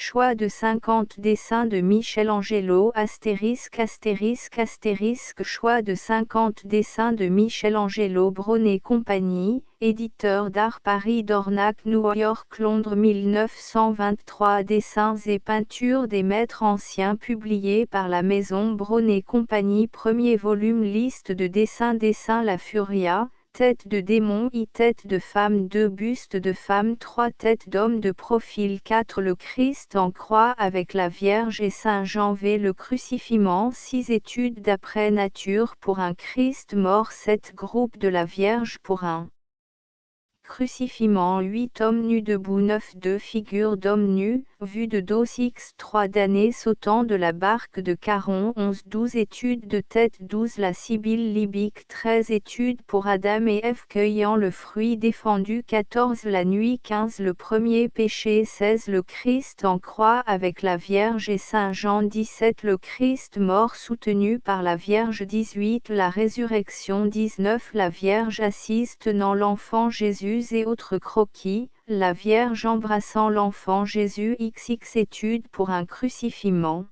Choix de 50 dessins de Michelangelo **************************************************************************************************************************************************************************************************************************$ Browne et compagnie, éditeur d'art Paris Dornac New York Londres 1923 Dessins et peintures des maîtres anciens publiés par la maison Browne et compagnie Premier volume Liste de dessins Dessin La Furia, tête de démon tête de femme 2 bustes de femme 3 têtes d'homme de profil 4 Le Christ en croix avec la Vierge et Saint Jean v Le crucifiement 6 Études d'après nature pour un Christ mort 7 Groupe de la Vierge pour un crucifiement 8 Hommes nus debout 9 2 Figures d'hommes nus, vue de dos 6 3 Damnés sautant de la barque de Caron 11 12 Études de tête 12 La Sibylle libyque 13 Études pour Adam et Ève cueillant le fruit défendu 14 La nuit 15 Le premier péché 16 Le Christ en croix avec la Vierge et Saint Jean 17 Le Christ mort soutenu par la Vierge 18 La résurrection 19 La Vierge assise tenant l'enfant Jésus et autres croquis, la Vierge embrassant l'enfant Jésus XX Études pour un crucifiement.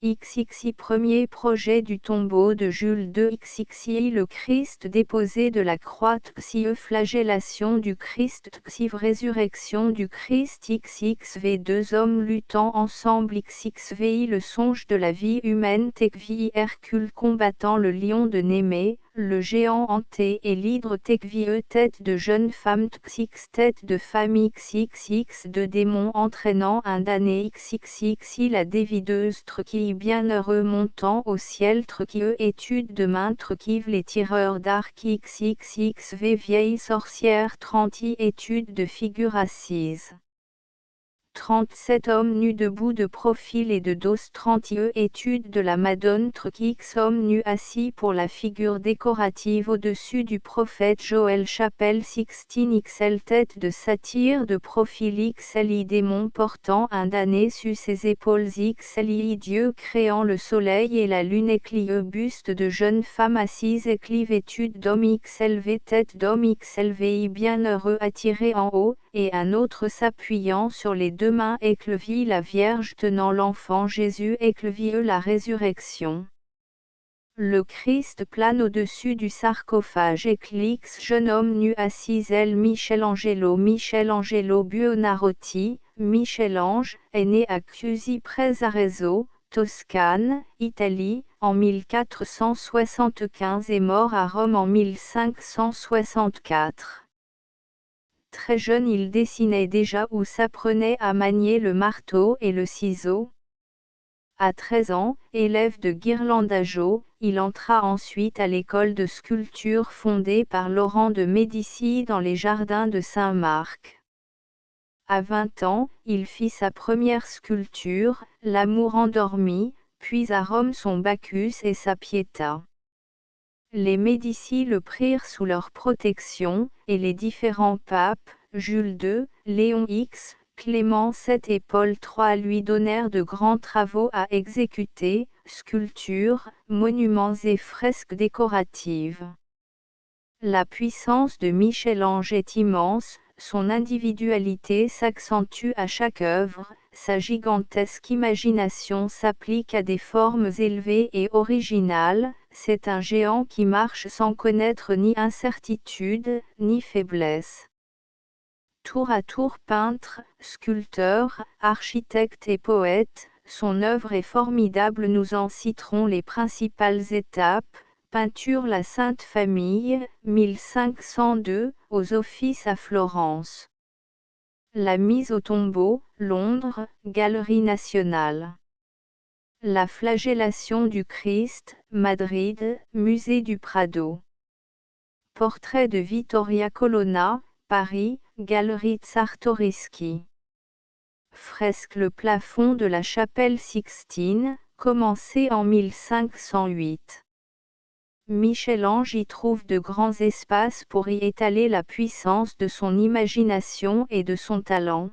XXI Premier projet du tombeau de Jules II XXI Le Christ déposé de la croix XXIe Flagellation du Christ XXIve Résurrection du Christ XXV Deux hommes luttant ensemble XXVI Le songe de la vie humaine TXVI Hercule combattant le lion de Némée, le géant hanté et l'hydre TXVIe Tête de jeune femme XX Tête de femme XXX De démon entraînant un damné XXXI La dévideuse TXI Bienheureux montant au ciel TXIe Étude de main TXIve Les tireurs d'arc XXXV Vieille sorcière 30 Étude de figure assise 37 Hommes nus debout de profil et de dos 30 Étude de la Madone X Hommes nus assis pour la figure décorative au-dessus du prophète Joël Chapelle 16 XL Tête de satyre de profil XLI Démon portant un damné sur ses épaules XLI Dieu créant le soleil et la lune éclieux Buste de jeune femme assise éclive Étude d'homme XLV Tête d'homme XLVI Bienheureux attiré en haut, et un autre s'appuyant sur les deux mains éclevie la Vierge tenant l'enfant Jésus éclevie la résurrection. Le Christ plane au-dessus du sarcophage éclix jeune homme nu assis elle Michelangelo Buonarroti, Michel-Ange, est né à Chiusi près Arezzo, Toscane, Italie, en 1475 et mort à Rome en 1564. Très jeune il dessinait déjà ou s'apprenait à manier le marteau et le ciseau. À 13 ans, élève de Ghirlandajo, il entra ensuite à l'école de sculpture fondée par Laurent de Médicis dans les jardins de Saint-Marc. À 20 ans, il fit sa première sculpture, L'Amour endormi, puis à Rome son Bacchus et sa Pietà. Les Médicis le prirent sous leur protection, et les différents papes, Jules II, Léon X, Clément VII et Paul III lui donnèrent de grands travaux à exécuter, sculptures, monuments et fresques décoratives. La puissance de Michel-Ange est immense, son individualité s'accentue à chaque œuvre, sa gigantesque imagination s'applique à des formes élevées et originales, c'est un géant qui marche sans connaître ni incertitude, ni faiblesse. Tour à tour peintre, sculpteur, architecte et poète, son œuvre est formidable. Nous en citerons les principales étapes. Peinture La Sainte Famille, 1502, aux Offices à Florence. La mise au tombeau, Londres, Galerie nationale. La flagellation du Christ, Madrid, Musée du Prado. Portrait de Vittoria Colonna, Paris, Galerie Czartoryski. Fresque Le plafond de la chapelle Sixtine, commencé en 1508. Michel-Ange y trouve de grands espaces pour y étaler la puissance de son imagination et de son talent.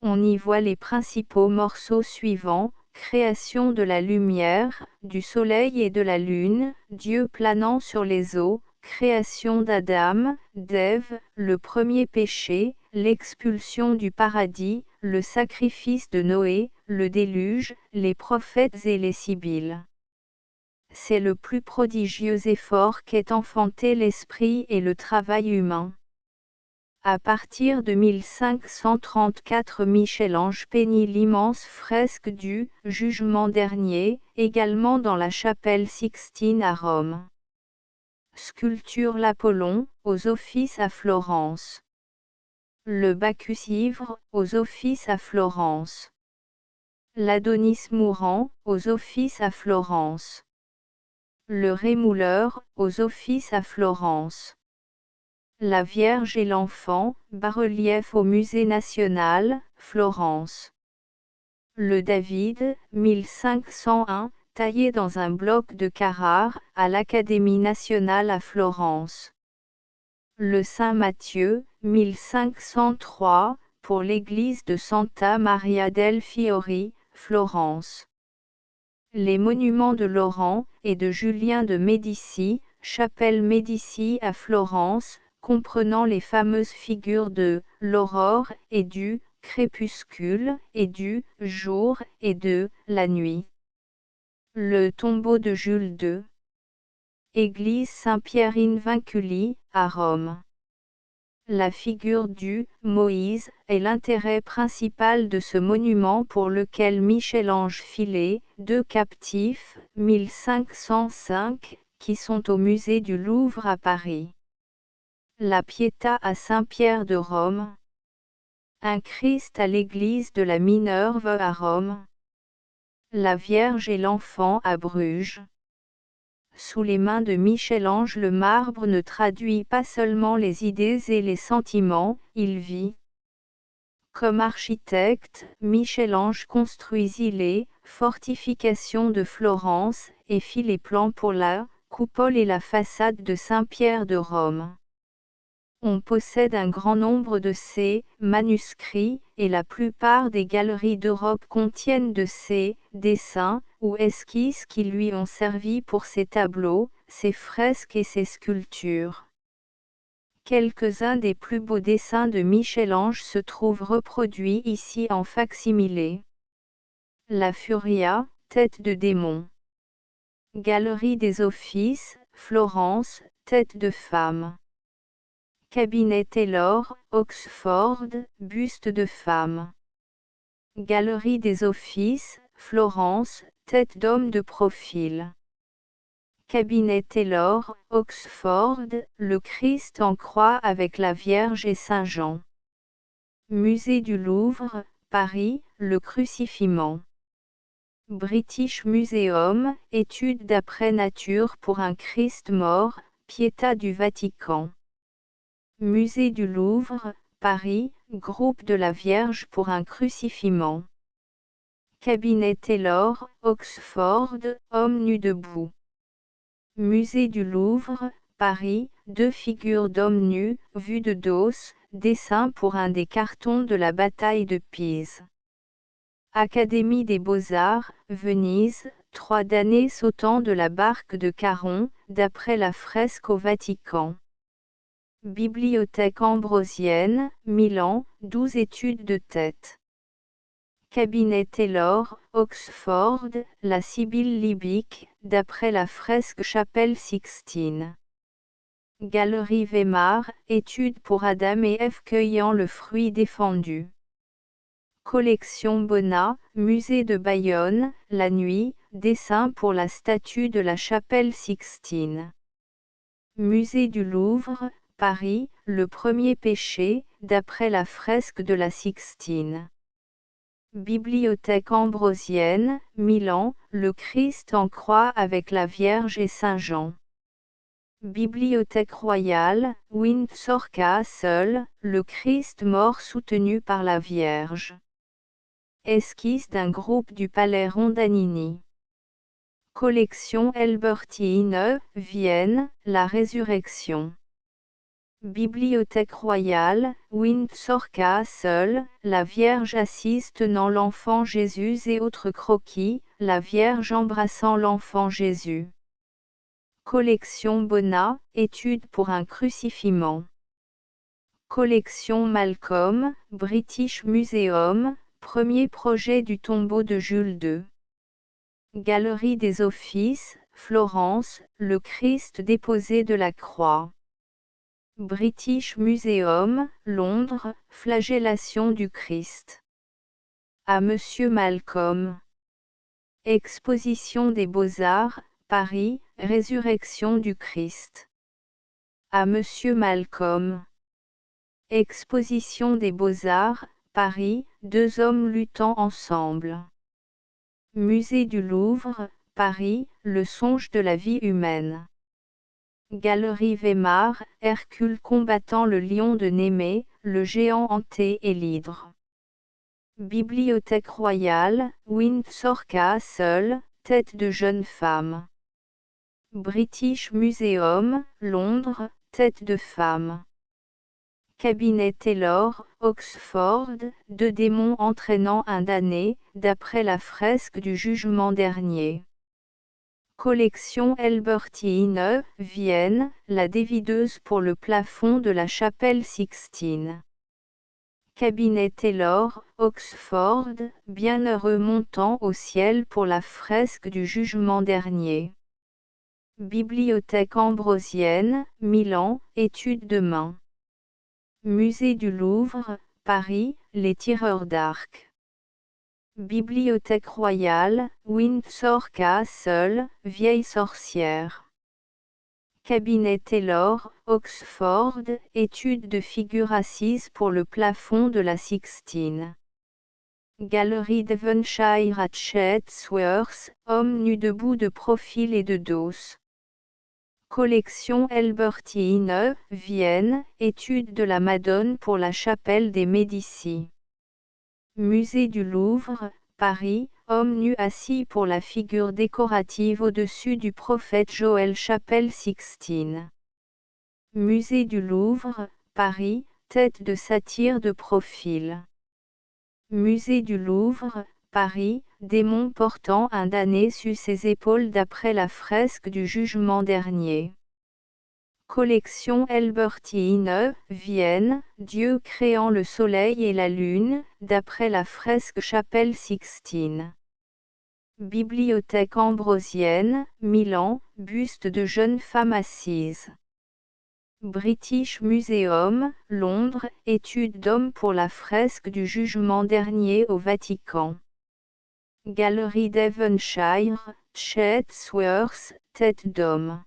On y voit les principaux morceaux suivants: création de la lumière, du soleil et de la lune, Dieu planant sur les eaux, création d'Adam, d'Ève, le premier péché, l'expulsion du paradis, le sacrifice de Noé, le déluge, les prophètes et les sibylles. C'est le plus prodigieux effort qu'ait enfanté l'esprit et le travail humain. À partir de 1534, Michel-Ange peignit l'immense fresque du « Jugement dernier », également dans la chapelle Sixtine à Rome. Sculpture l'Apollon, aux offices à Florence. Le Bacchus ivre, aux offices à Florence. L'Adonis mourant, aux offices à Florence. Le Rémouleur, aux offices à Florence. La Vierge et l'Enfant, bas-relief au Musée national, Florence. Le David, 1501, taillé dans un bloc de Carrare, à l'Académie nationale à Florence. Le Saint Matthieu, 1503, pour l'église de Santa Maria del Fiori, Florence. Les monuments de Laurent et de Julien de Médicis, chapelle Médicis à Florence, comprenant les fameuses figures de l'aurore et du crépuscule et du jour et de la nuit. Le tombeau de Jules II. Église Saint-Pierre in Vinculi, à Rome. La figure du Moïse est l'intérêt principal de ce monument pour lequel Michel-Ange fit 2 captifs, 1505, qui sont au musée du Louvre à Paris. La Pietà à Saint-Pierre de Rome. Un Christ à l'église de la Minerve à Rome. La Vierge et l'Enfant à Bruges. Sous les mains de Michel-Ange, le marbre ne traduit pas seulement les idées et les sentiments, il vit. Comme architecte, Michel-Ange construisit les fortifications de Florence et fit les plans pour la coupole et la façade de Saint-Pierre de Rome. On possède un grand nombre de ces manuscrits, et la plupart des galeries d'Europe contiennent de ces dessins ou esquisses qui lui ont servi pour ses tableaux, ses fresques et ses sculptures. Quelques-uns des plus beaux dessins de Michel-Ange se trouvent reproduits ici en facsimilé. La Furia, tête de démon. Galerie des Offices, Florence, tête de femme. Cabinet Taylor, Oxford, buste de femme. Galerie des Offices, Florence, tête d'homme de profil. Cabinet Taylor, Oxford, le Christ en croix avec la Vierge et Saint Jean. Musée du Louvre, Paris, le crucifiement. British Museum, étude d'après nature pour un Christ mort, Pietà du Vatican. Musée du Louvre, Paris, groupe de la Vierge pour un crucifiement. Cabinet Taylor, Oxford, homme nu debout. Musée du Louvre, Paris, 2 figures d'hommes nus, vues de dos, dessin pour un des cartons de la bataille de Pise. Académie des Beaux-Arts, Venise, 3 damnés sautant de la barque de Caron, d'après la fresque au Vatican. Bibliothèque ambrosienne, Milan, 12 études de tête. Cabinet Taylor, Oxford, la Sibylle libyque, d'après la fresque chapelle Sixtine. Galerie Weimar, étude pour Adam et Ève cueillant le fruit défendu. Collection Bonnat, musée de Bayonne, la nuit, dessin pour la statue de la chapelle Sixtine. Musée du Louvre, Paris, le premier péché, d'après la fresque de la Sixtine. Bibliothèque ambrosienne, Milan, le Christ en croix avec la Vierge et Saint Jean. Bibliothèque royale, Windsor Castle, le Christ mort soutenu par la Vierge. Esquisse d'un groupe du Palais Rondanini. Collection Albertine, Vienne, la Résurrection. Bibliothèque royale, Windsor Castle, la Vierge assise tenant l'enfant Jésus et autres croquis, la Vierge embrassant l'enfant Jésus. Collection Bonnat, étude pour un crucifiement. Collection Malcolm, British Museum, premier projet du tombeau de Jules II. Galerie des Offices, Florence, le Christ déposé de la croix. British Museum, Londres, flagellation du Christ. À Monsieur Malcolm. Exposition des Beaux-Arts, Paris, Résurrection du Christ. À Monsieur Malcolm. Exposition des Beaux-Arts, Paris, deux hommes luttant ensemble. Musée du Louvre, Paris, le songe de la vie humaine. Galerie Weimar, Hercule combattant le lion de Némée, le géant hanté et l'hydre. Bibliothèque royale, Windsor Castle, tête de jeune femme. British Museum, Londres, tête de femme. Cabinet Taylor, Oxford, deux démons entraînant un damné, d'après la fresque du jugement dernier. Collection Albertine, Vienne, la dévideuse pour le plafond de la chapelle Sixtine. Cabinet Taylor, Oxford, bienheureux montant au ciel pour la fresque du jugement dernier. Bibliothèque ambrosienne, Milan, études de main. Musée du Louvre, Paris, les tireurs d'arc. Bibliothèque royale, Windsor Castle, vieille sorcière. Cabinet Taylor, Oxford, étude de figures assises pour le plafond de la Sixtine. Galerie Devonshire à Chatsworth, homme nu debout de profil et de dos. Collection Albertine, Vienne, étude de la Madone pour la chapelle des Médicis. Musée du Louvre, Paris, homme nu assis pour la figure décorative au-dessus du prophète Joël chapelle Sixtine. Musée du Louvre, Paris, tête de satyre de profil. Musée du Louvre, Paris, démon portant un damné sur ses épaules d'après la fresque du jugement dernier. Collection Albertine, Vienne, Dieu créant le soleil et la lune, d'après la fresque chapelle Sixtine. Bibliothèque ambrosienne, Milan, buste de jeune femme assise. British Museum, Londres, étude d'homme pour la fresque du jugement dernier au Vatican. Galerie Devonshire, Chatsworth, tête d'homme.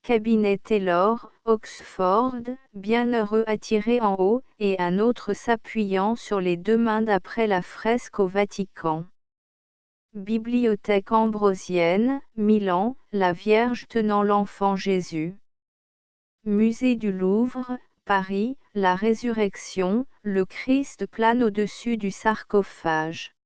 Cabinet Taylor, Oxford, bienheureux attiré en haut, et un autre s'appuyant sur les deux mains d'après la fresque au Vatican. Bibliothèque ambrosienne, Milan, la Vierge tenant l'enfant Jésus. Musée du Louvre, Paris, la résurrection, le Christ plane au-dessus du sarcophage.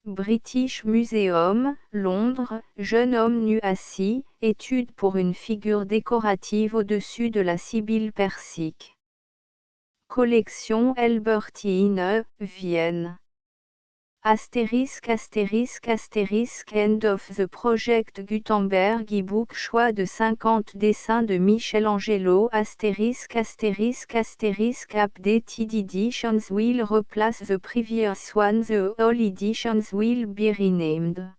British Museum, Londres, jeune homme nu assis, étude pour une figure décorative au-dessus de la sibylle persique. Collection Albertine, Vienne. Astérisque astérisque astérisque End of the Project Gutenberg e-book choix de 50 dessins de Michelangelo astérisque astérisque astérisque updated editions will replace the previous one, the all editions will be renamed.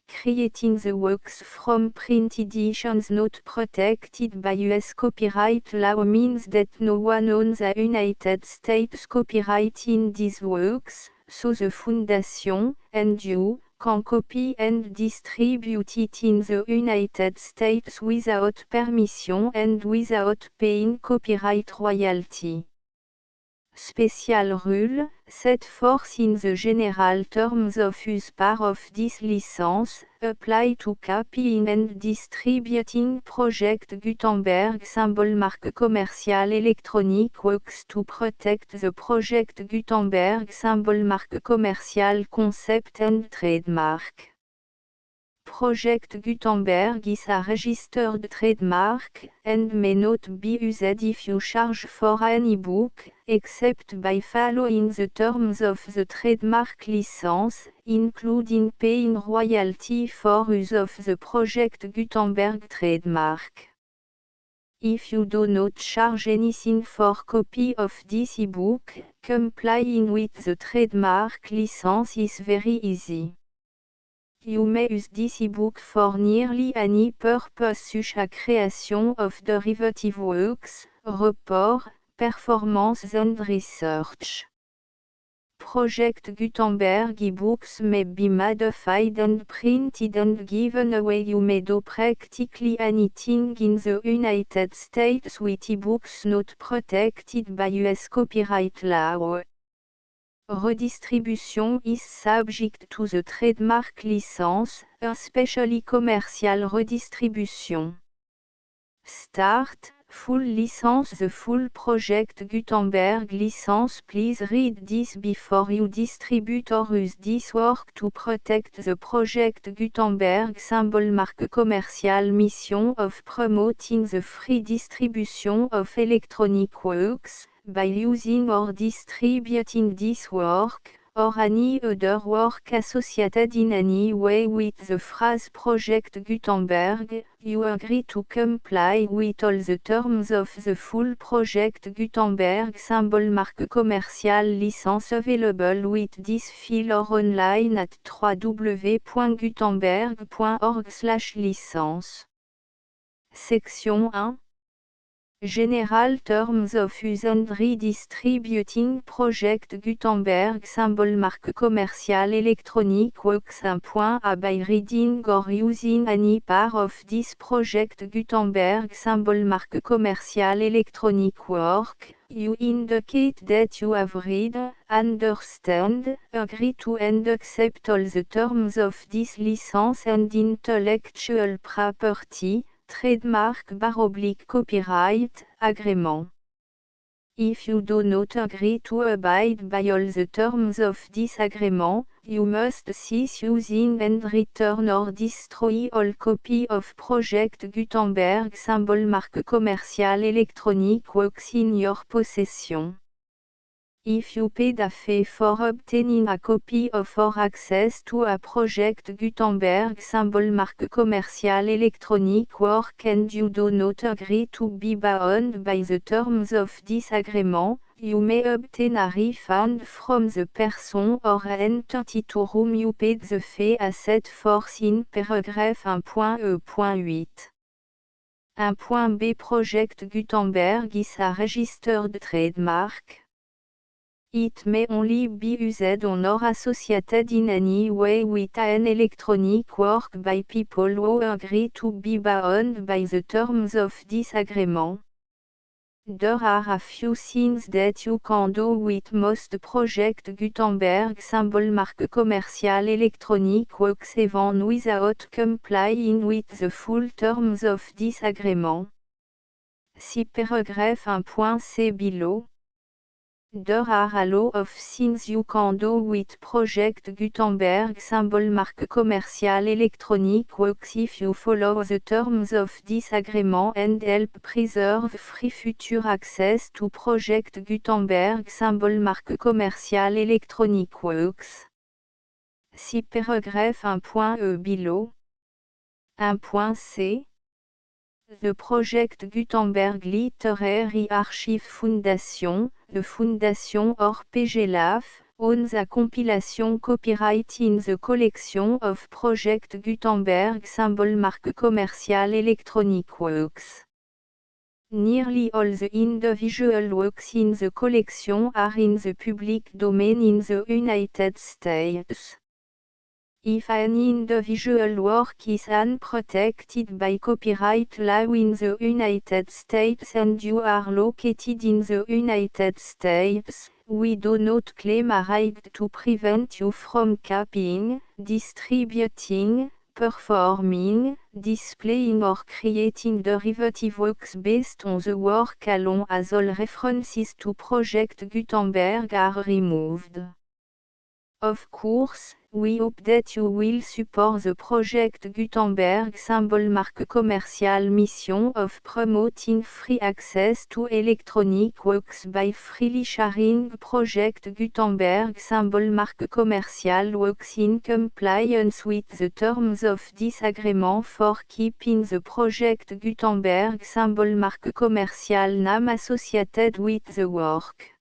Creating the works from print editions not protected by US copyright law means that no one owns a United States copyright in these works, so the Foundation, and you, can copy and distribute it in the United States without permission and without paying copyright royalty. Special rule, set forth in the general terms of use part of this license, apply to copying and distributing Project Gutenberg symbol marque commercial electronic works to protect the Project Gutenberg symbol marque commercial concept and trademark. Project Gutenberg is a registered trademark, and may not be used if you charge for an e-book, except by following the terms of the trademark license, including paying royalty for use of the Project Gutenberg trademark. If you do not charge anything for copy of this ebook, complying with the trademark license is very easy. You may use this ebook for nearly any purpose such as creation of derivative works, report, performance and research. Project Gutenberg ebooks may be modified and printed and given away. You may do practically anything in the United States with ebooks not protected by US copyright law. Redistribution is subject to the trademark license, especially commercial redistribution. Start, full license. The full Project Gutenberg license. Please read this before you distribute or use this work to protect the Project Gutenberg symbol marque commercial mission of promoting the free distribution of electronic works, by using or distributing this work, or any other work associated in any way with the phrase Project Gutenberg. You agree to comply with all the terms of the full Project Gutenberg symbol marque commercial license available with this file or online at www.gutenberg.org/licence. Section 1. General Terms of Use and Redistributing Project Gutenberg symbol marque commercial electronic works. 1.a By reading or using any part of this Project Gutenberg symbol marque commercial electronic work, you indicate that you have read, understand, agree to and accept all the terms of this license and intellectual property, trademark/copyright, agreement. If you do not agree to abide by all the terms of this agreement, you must cease using and return or destroy all copy of Project Gutenberg symbol marque commercial electronic works in your possession. If you paid a fee for obtaining a copy of or access to a Project Gutenberg symbol marque commercial electronic work and you do not agree to be bound by the terms of this agreement, you may obtain a refund from the person or entity to whom you paid the fee as set forth in paragraph 1.e.8. 1.b Project Gutenberg is a registered trademark. It may only be used on or associated in any way with an electronic work by people who agree to be bound by the terms of this agreement. There are a few things that you can do with most Project Gutenberg symbol marque commercial electronic works even without complying with the full terms of this agreement. See paragraph 1.c below. There are a lot of things you can do with Project Gutenberg symbol marque commercial electronic works if you follow the terms of this agreement and help preserve free future access to Project Gutenberg symbol marque commercial electronic works. See paragraph 1.e below. 1.c The Project Gutenberg Literary Archive Foundation, the Foundation or PGLAF, owns a compilation copyright in the collection of Project Gutenberg symbol marque commercial electronic works. Nearly all the individual works in the collection are in the public domain in the United States. If an individual work is unprotected by copyright law in the United States and you are located in the United States, we do not claim a right to prevent you from copying, distributing, performing, displaying or creating derivative works based on the work alone as all references to Project Gutenberg are removed. Of course, we hope that you will support the project Gutenberg symbol marque commercial mission of promoting free access to electronic works by freely sharing project Gutenberg symbol marque commercial works in compliance with the terms of this agreement for keeping the project Gutenberg symbol marque commercial name associated with the work.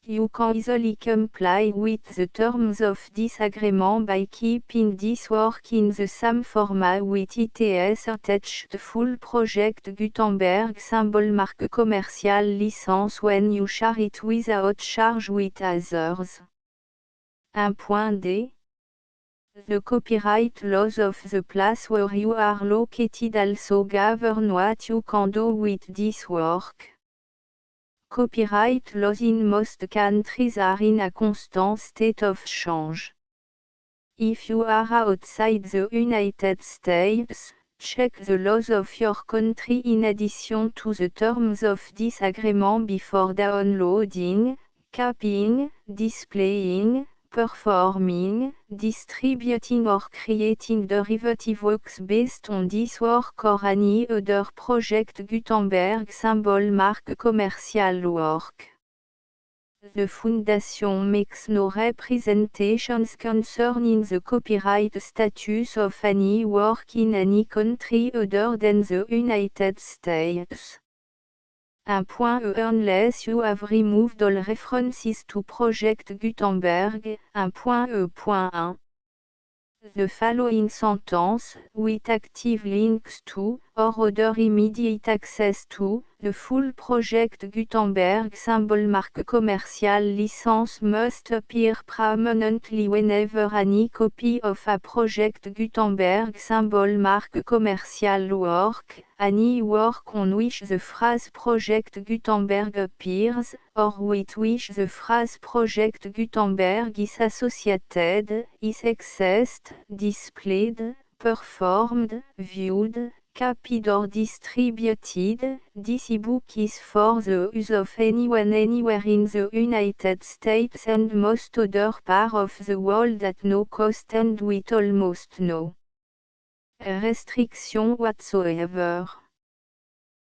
You can easily comply with the terms of this agreement by keeping this work in the same format with its attached full project Gutenberg symbol marque commercial license when you share it without charge with others. 1.d. The copyright laws of the place where you are located also govern what you can do with this work. Copyright laws in most countries are in a constant state of change. If you are outside the United States, check the laws of your country in addition to the terms of this agreement before downloading, copying, displaying, performing, distributing or creating derivative works based on this work or any other project Gutenberg symbol marque commercial work. The Foundation makes no representations concerning the copyright status of any work in any country other than the United States. 1.e Unless you have removed all references to Project Gutenberg. 1.e.1 The following sentence, with active links to, or other immediate access to, the full Project Gutenberg symbol marque commercial license must appear prominently whenever any copy of a Project Gutenberg symbol marque commercial work, any work on which the phrase Project Gutenberg appears, or with which the phrase Project Gutenberg is associated, is accessed, displayed, performed, viewed, copied or distributed. This ebook is for the use of anyone anywhere in the United States and most other parts of the world at no cost and with almost no restriction whatsoever.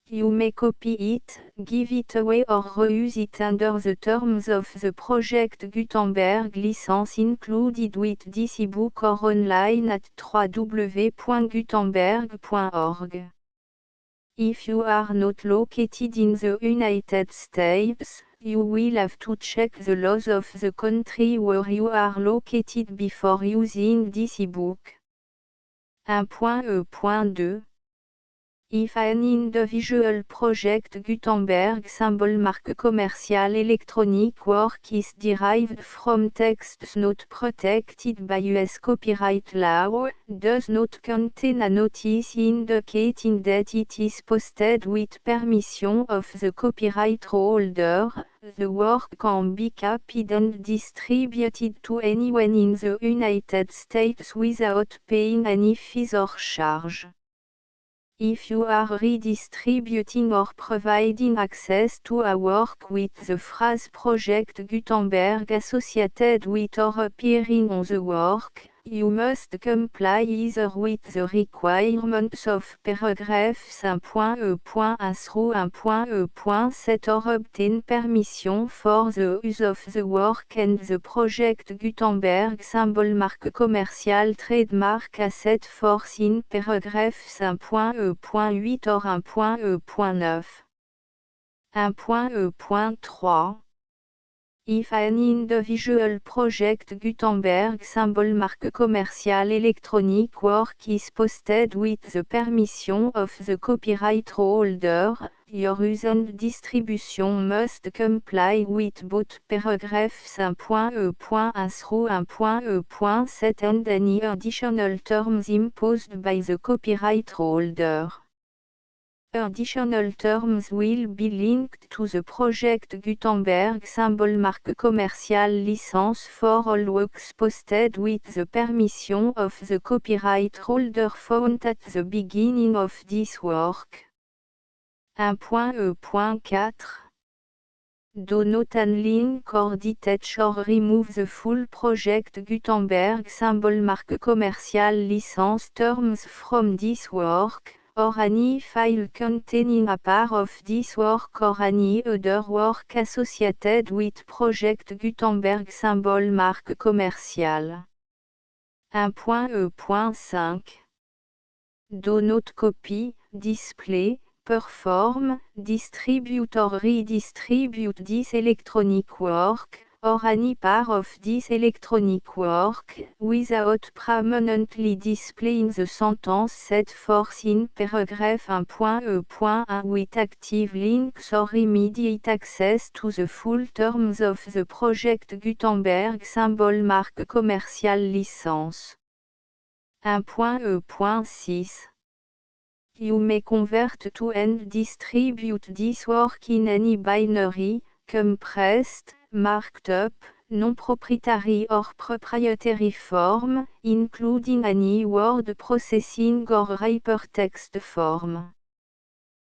You may copy it, give it away or reuse it under the terms of the Project Gutenberg license included with this ebook or online at www.gutenberg.org. If you are not located in the United States, you will have to check the laws of the country where you are located before using this ebook. 1.e.2 If an individual project Gutenberg symbol marque commercial electronic work is derived from texts not protected by US copyright law, does not contain a notice indicating that it is posted with permission of the copyright holder, the work can be copied and distributed to anyone in the United States without paying any fees or charge. If you are redistributing or providing access to a work with the phrase Project Gutenberg associated with or appearing on the work, you must comply either with the requirements of paragraphs 1.e.1 through 1.e.7 or obtain permission for the use of the work and the Project Gutenberg symbol marque commercial trademark as set forth in paragraphs 1.e.8 or 1.e.9. 1.e.3 If an individual project Gutenberg symbol marque commercial electronic work is posted with the permission of the copyright holder, your use and distribution must comply with both paragraphs 1.e.1 through 1.e.7 and any additional terms imposed by the copyright holder. Additional terms will be linked to the Project Gutenberg symbol marque commercial license for all works posted with the permission of the copyright holder found at the beginning of this work. 1.e.4 Do not unlink or detach or remove the full project Gutenberg symbol marque commercial license terms from this work, or any file containing a part of this work or any other work associated with project Gutenberg symbol marque commercial. 1.E.5 Do not copy, display, perform, distribute or redistribute this electronic work, or any part of this electronic work, without permanently displaying the sentence set forth in paragraph 1.E.1 with active links or immediate access to the full terms of the project Gutenberg symbol marque commercial license. 1.E.6 You may convert to and distribute this work in any binary, compressed, marked up, non-proprietary or proprietary form, including any word processing or hypertext form.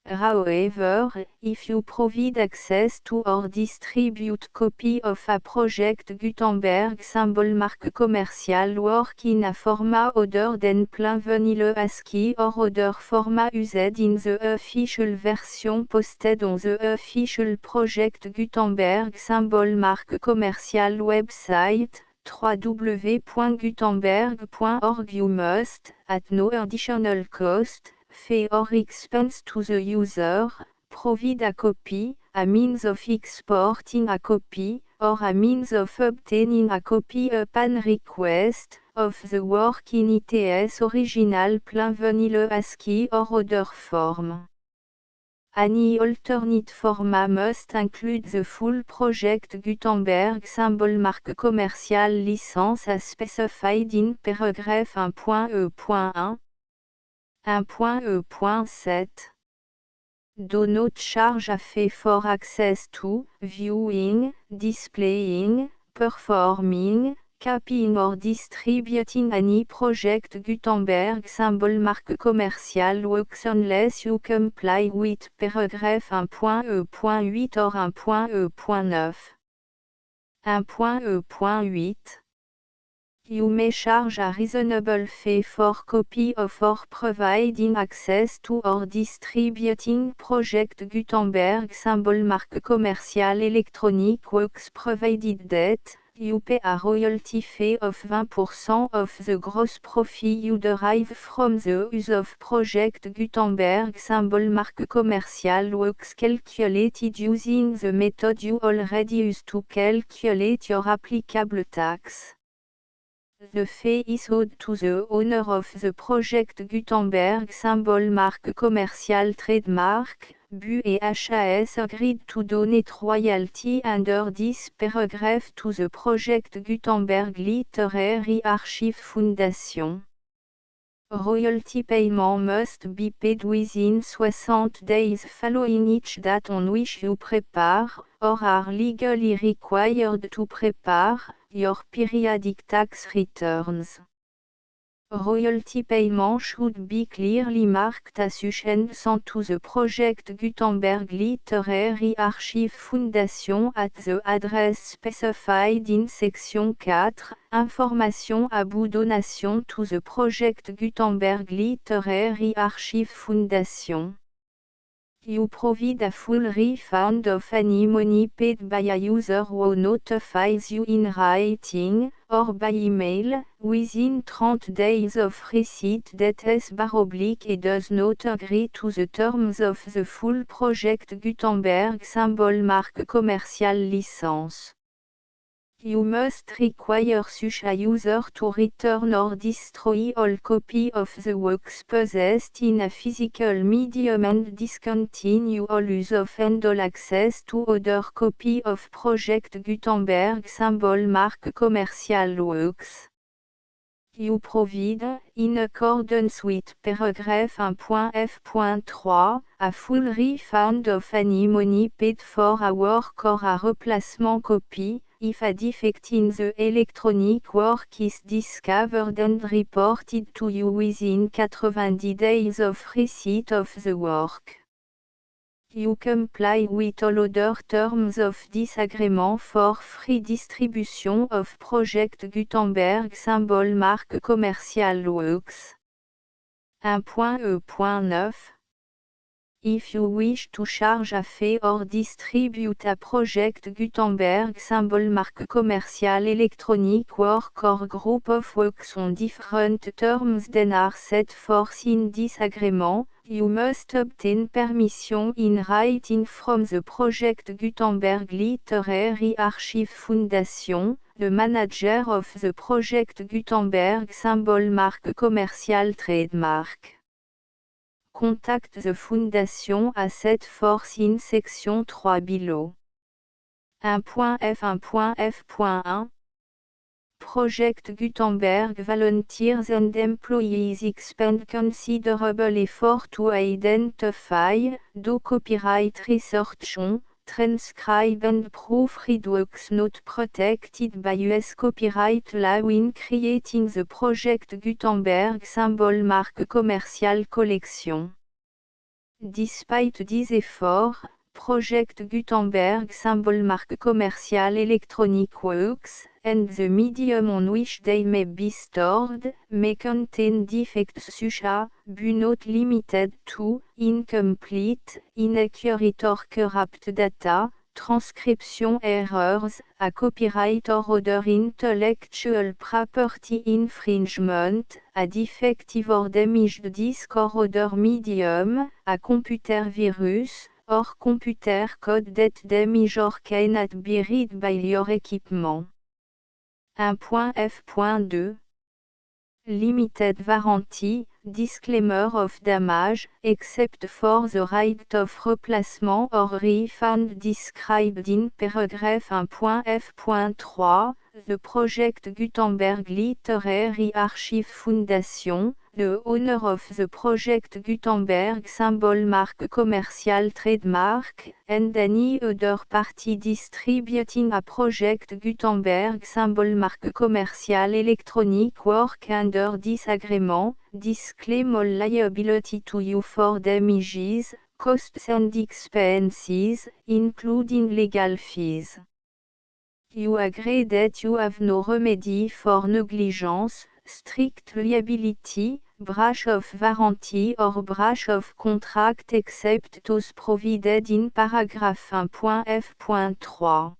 However, if you provide access to or distribute copy of a project Gutenberg symbol marque commercial work in a format other than plain vanilla ASCII or other format used in the official version posted on the official project Gutenberg symbol marque commercial website, www.gutenberg.org you must, at no additional cost, fee or expense to the user, provide a copy, a means of exporting a copy, or a means of obtaining a copy upon request, of the work in its original plain vanilla ASCII or other form. Any alternate format must include the full project Gutenberg symbol marque commercial license as specified in paragraph 1.E.1. 1.E.7 Do not charge a fee for access to, viewing, displaying, performing, copying or distributing any project Gutenberg symbol marque commercial works unless you comply with paragraph 1.E.8 or 1.E.9. 1.E.8 You may charge a reasonable fee for copy of or providing access to or distributing project Gutenberg symbol marque commercial electronic works provided that you pay a royalty fee of 20% of the gross profit you derive from the use of project Gutenberg symbol marque commercial works calculated using the method you already use to calculate your applicable tax. The fee is owed to the owner of the project Gutenberg symbol marque commercial trademark, BU et HAS agreed to donate royalty under this paragraph to the project Gutenberg Literary Archive Foundation. Royalty payment must be paid within 60 days following each date on which you prepare, or are legally required to prepare, your periodic tax returns. Royalty payment should be clearly marked association to the project Gutenberg Literary Archive Foundation at the address specified in section 4, Information about donation to the project Gutenberg Literary Archive Foundation. You provide a full refund of any money paid by a user who notifies you in writing, or by email, within 30 days of receipt that et does not agree to the terms of the full project Gutenberg symbol marque commercial license. You must require such a user to return or destroy all copy of the works possessed in a physical medium and discontinue all use of and all access to other copy of project Gutenberg symbol marque commercial works. You provide, in accordance with paragraph 1.f.3, a full refund of any money paid for a work or a replacement copy, if a defect in the electronic work is discovered and reported to you within 90 days of receipt of the work. You comply with all other terms of this agreement for free distribution of Project Gutenberg symbol marque commerciale Wux. 1.E.9 If you wish to charge a fee or distribute a Project Gutenberg symbol marque commerciale electronic work or group of works on different terms than are set forth in this agreement, you must obtain permission in writing from the Project Gutenberg Literary Archive Foundation, the manager of the Project Gutenberg symbol marque commerciale trademark. Contact the Foundation à set forth in section 3 below. 1.f1.f.1 Project Gutenberg volunteers and employees expend considerable effort to identify, do copyright research on, transcribe and proofread works not protected by US copyright law in creating the Project Gutenberg symbol marque commerciale collection. Despite these efforts, Project Gutenberg symbol marque commerciale electronic works, and the medium on which they may be stored, may contain defects such as, but not limited to, incomplete, inaccurate or corrupt data, transcription errors, a copyright or other intellectual property infringement, a defective or damaged disk or other medium, a computer virus, or computer code that damage or cannot be read by your equipment. 1.f.2 Limited warranty, disclaimer of damage, except for the right of replacement or refund described in paragraph 1.f.3, the Project Gutenberg Literary Archive Foundation, the owner of the Project Gutenberg symbol marque commerciale trademark, and any other party distributing a Project Gutenberg symbol marque commerciale electronic work under this agreement, disclaim all liability to you for damages, costs and expenses, including legal fees. You agree that you have no remedy for negligence, strict liability, breach of warranty or breach of contract except those provided in paragraph 1.f.3.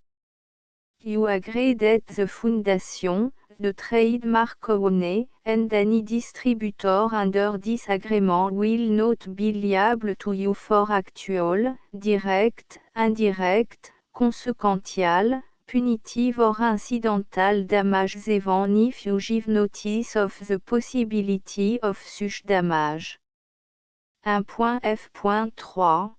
You agree that the Foundation, the trademark owner, and any distributor under this agreement will not be liable to you for actual, direct, indirect, consequential, punitive or incidental damages even if you give notice of the possibility of such damage. 1.f.3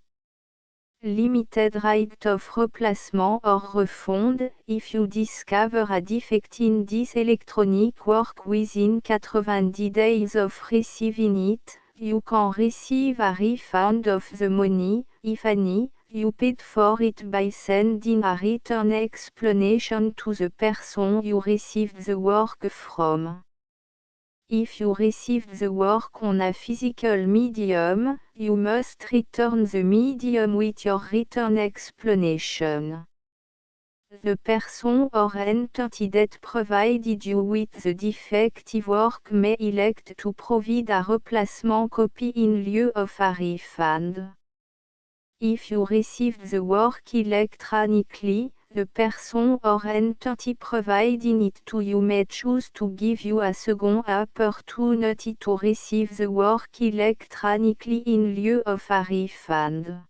Limited right of replacement or refund, if you discover a defect in this electronic work within 90 days of receiving it, you can receive a refund of the money, if any, you paid for it by sending a written explanation to the person you received the work from. If you received the work on a physical medium, you must return the medium with your written explanation. The person or entity that provided you with the defective work may elect to provide a replacement copy in lieu of a refund. If you received the work electronically, the person or entity providing it to you may choose to give you a second opportunity to receive the work electronically in lieu of a refund.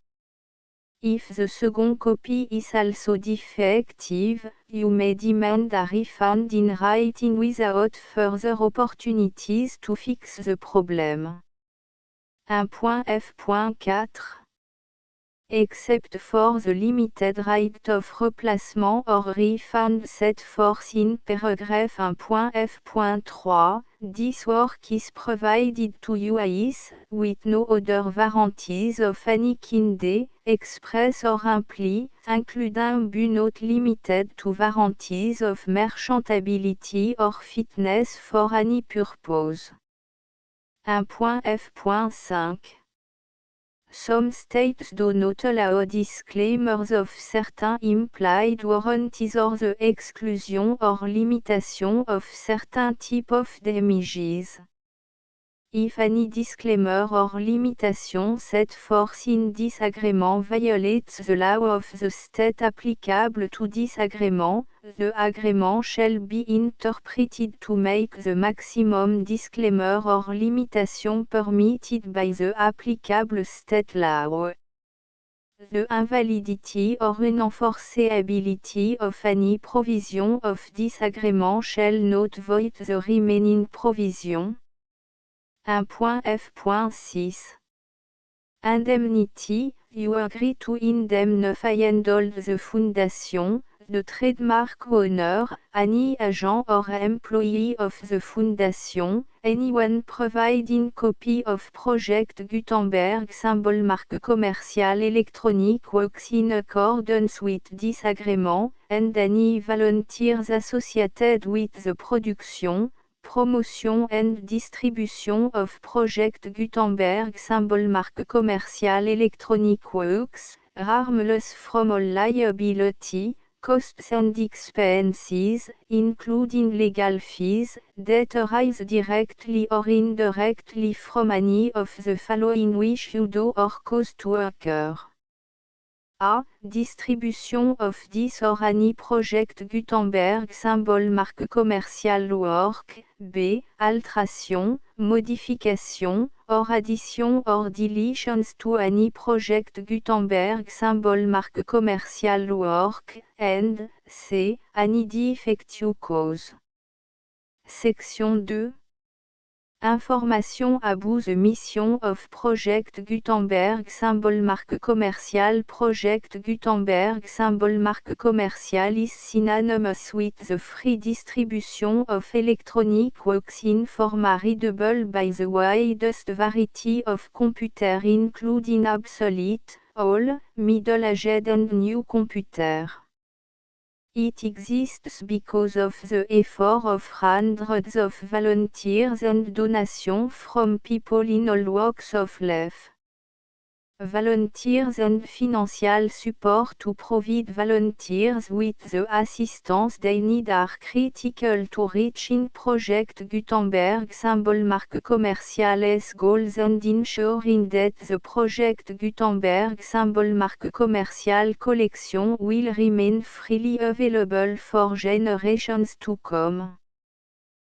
If the second copy is also defective, you may demand a refund in writing without further opportunities to fix the problem. 1.f.4 Except for the limited right of replacement or refund set forth in paragraph 1.f.3, this work is provided to you as, with no other warranties of any kind, express or implied, including but not limited to warranties of merchantability or fitness for any purpose. 1.f.5 Some states do not allow disclaimers of certain implied warranties or the exclusion or limitation of certain type of damages. If any disclaimer or limitation set forth in disagreement violates the law of the state applicable to disagreement, the agreement shall be interpreted to make the maximum disclaimer or limitation permitted by the applicable state law. The invalidity or unenforceability of any provision of disagreement shall not void the remaining provision. 1.f.6 Indemnity, you agree to indemnify and hold the foundation, the trademark owner, any agent or employee of the foundation, anyone providing copy of Project Gutenberg symbol marque commercial electronic works in accordance with this agreement, and any volunteers associated with the production, promotion and distribution of Project Gutenberg symbol marque commercial electronic works, harmless from all liability, costs and expenses, including legal fees, that arise directly or indirectly from any of the following which you do or cause to occur. A. Distribution of this or any Project Gutenberg symbol marque commercial work. B. Alteration, modification, or addition or deletions to any Project Gutenberg symbol marque commercial work. And C. Any defective cause. Section 2. Information about the mission of Project Gutenberg symbol marque commercial. Project Gutenberg symbol marque commercial is synonymous with the free distribution of electronic works in format readable by the widest variety of computers including obsolete, old, middle-aged and new computers. It exists because of the effort of hundreds of volunteers and donations from people in all walks of life. Volunteers and financial support to provide volunteers with the assistance they need are critical to reaching Project Gutenberg symbol marque commercial's goals and ensuring that the Project Gutenberg symbol marque commercial collection will remain freely available for generations to come.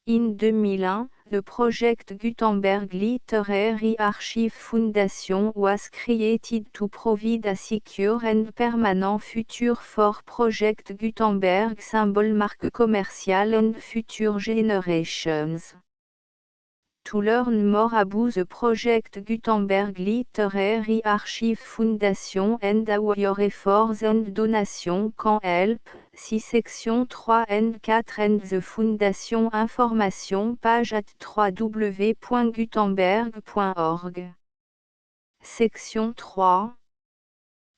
In 2001, the Project Gutenberg Literary Archive Foundation was created to provide a secure and permanent future for Project Gutenberg symbol marque commercial and future generations. To learn more about the Project Gutenberg Literary Archive Foundation and how your efforts and donations can help, see section 3 and 4 and the Foundation information page at www.gutenberg.org. Section 3.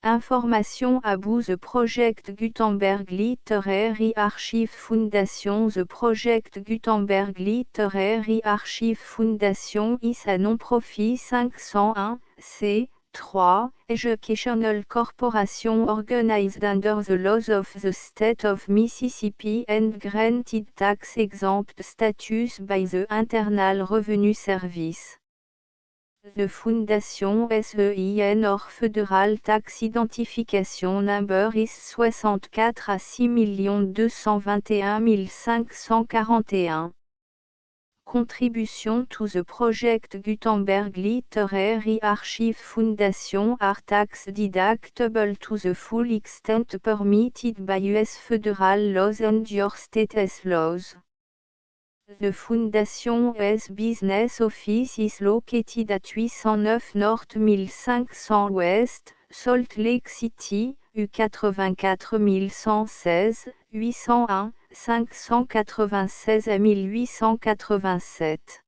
Information about the Project Gutenberg Literary Archive Foundation. The Project Gutenberg Literary Archive Foundation is a non-profit 501, c3, educational corporation organized under the laws of the state of Mississippi and granted tax-exempt status by the Internal Revenue Service. The Foundation SEIN or Federal Tax Identification Number is 64 à 6 221 541. Contribution to the Project Gutenberg Literary Archive Foundation are tax deductible to the full extent permitted by U.S. federal laws and your state's laws. The Foundation's business office is located at 809 North 1500 West, Salt Lake City, U84116, 801, 596 à 1887.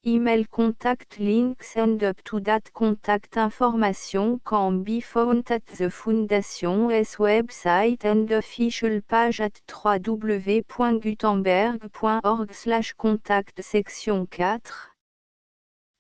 Email contact links and up-to-date contact information can be found at the Foundation's website and official page at www.gutenberg.org/contact. Section 4.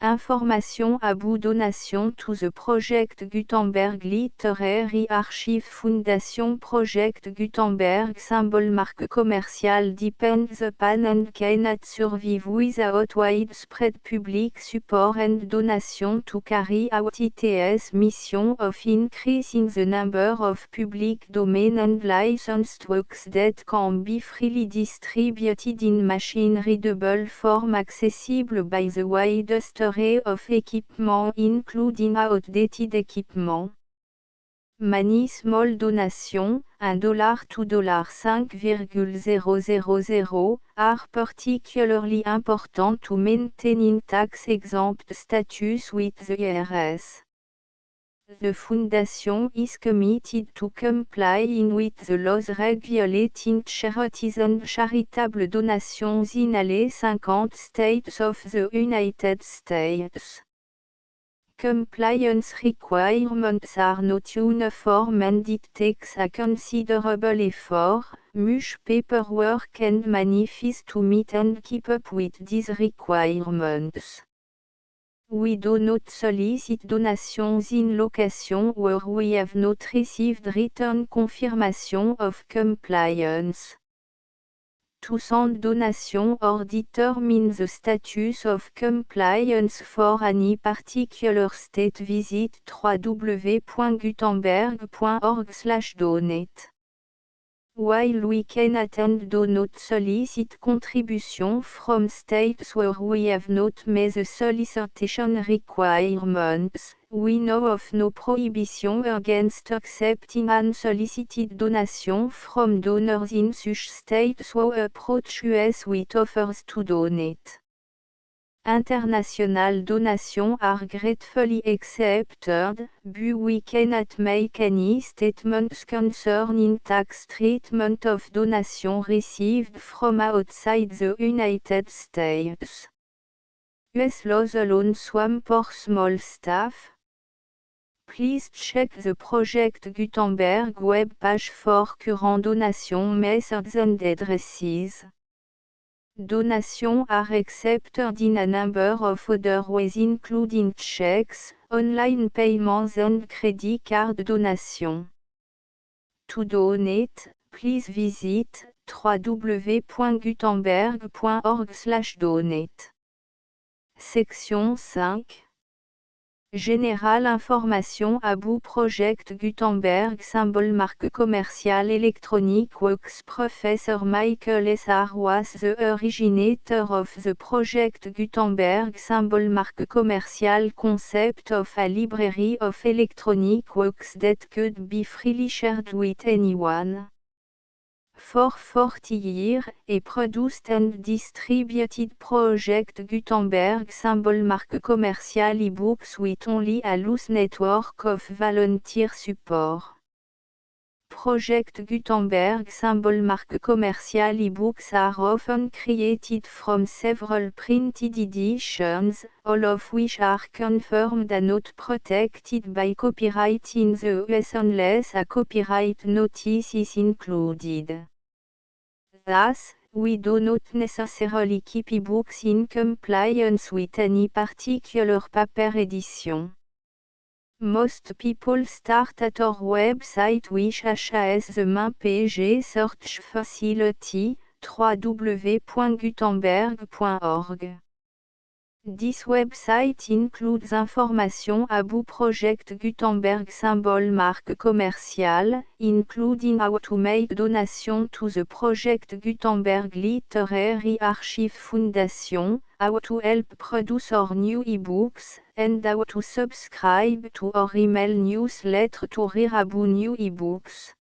Information Abou Donation to the Project Gutenberg Literary Archive Foundation Project Gutenberg Symbol Marque commerciale depends upon and cannot survive without widespread public support and donation to carry out its mission of increasing the number of public domain and licensed works that can be freely distributed in machine-readable form accessible by the widest array of equipment including outdated equipment. Many small donation, $1 to $5,000, are particularly important to maintaining tax-exempt status with the IRS. The Foundation is committed to complying with the laws regulating charities and charitable donations in all 50 states of the United States. Compliance requirements are not uniform and it takes a considerable effort, much paperwork and money fees to meet and keep up with these requirements. We do not solicit donations in location where we have not received written confirmation of compliance. To send donation or determine the status of compliance for any particular state, visit www.gutenberg.org/donate. While we cannot and do not solicit contribution from states where we have not met the solicitation requirements, we know of no prohibition against accepting unsolicited donation from donors in such states who approach us with offers to donate. International donations are gratefully accepted, but we cannot make any statements concerning tax treatment of donations received from outside the United States. US laws alone swam for small staff. Please check the Project Gutenberg web page for current donation methods and addresses. Donations are accepted in a number of other ways including checks, online payments and credit card donation. To donate, please visit www.gutenberg.org/donate. Section 5. Générale information Abou Project Gutenberg Symbol Marque commerciale Electronic Works Professor Michael S. R. was the originator of the Project Gutenberg Symbol Marque commerciale concept of a library of electronic works that could be freely shared with anyone. For 40 years, he produced and distributed Project Gutenberg Symbol Marque commerciale ebooks with only a loose network of volunteer support. Project Gutenberg Symbol Marque commerciale ebooks are often created from several printed editions, all of which are confirmed and not protected by copyright in the US unless a copyright notice is included. Thus, we do not necessarily keep ebooks in compliance with any particular paper edition. Most people start at our website which has the main page search facility, www.gutenberg.org. This website includes information about Project Gutenberg Symbol Marque commerciale, including how to make donation to the Project Gutenberg Literary Archive Foundation, how to help produce our new ebooks, and how to subscribe to our email newsletter to hear about new ebooks.